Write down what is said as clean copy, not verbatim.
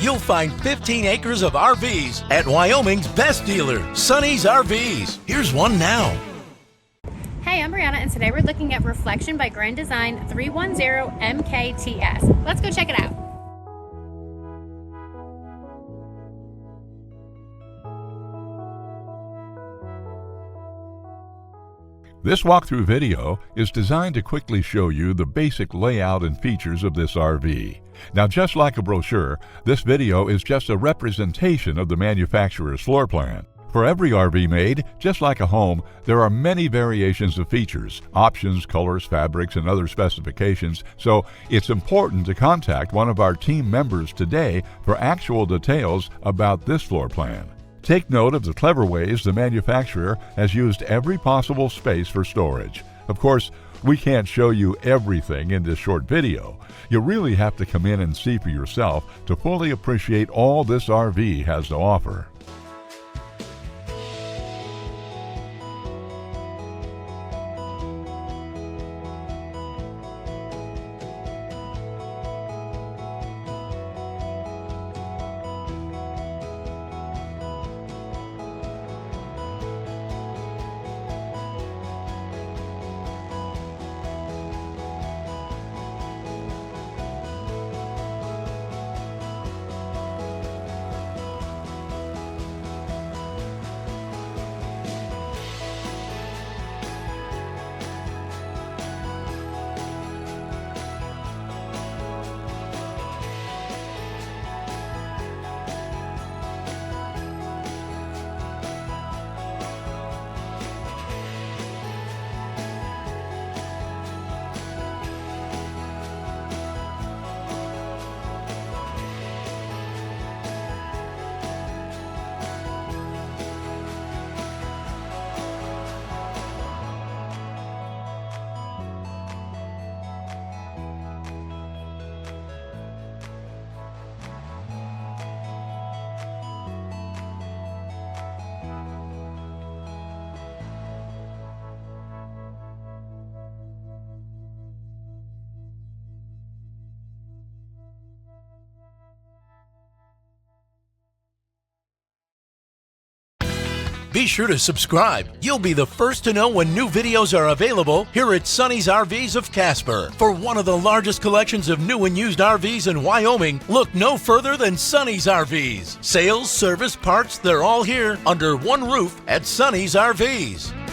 you'll find 15 acres of RVs at Wyoming's best dealer, Sonny's RVs. Here's one now. Hey, I'm Brianna, and today we're looking at Reflection by Design-Reflection-310MKTS. Let's go check it out. This walkthrough video is designed to quickly show you the basic layout and features of this RV. Now, just like a brochure, this video is just a representation of the manufacturer's floor plan. For every RV made, just like a home, there are many variations of features, options, colors, fabrics, and other specifications, so it's important to contact one of our team members today for actual details about this floor plan. Take note of the clever ways the manufacturer has used every possible space for storage. Of course, we can't show you everything in this short video. You really have to come in and see for yourself to fully appreciate all this RV has to offer. Be sure to subscribe. You'll be the first to know when new videos are available here at Sonny's RVs of Casper. For one of the largest collections of new and used RVs in Wyoming, look no further than Sonny's RVs. Sales, service, parts, they're all here under one roof at Sonny's RVs.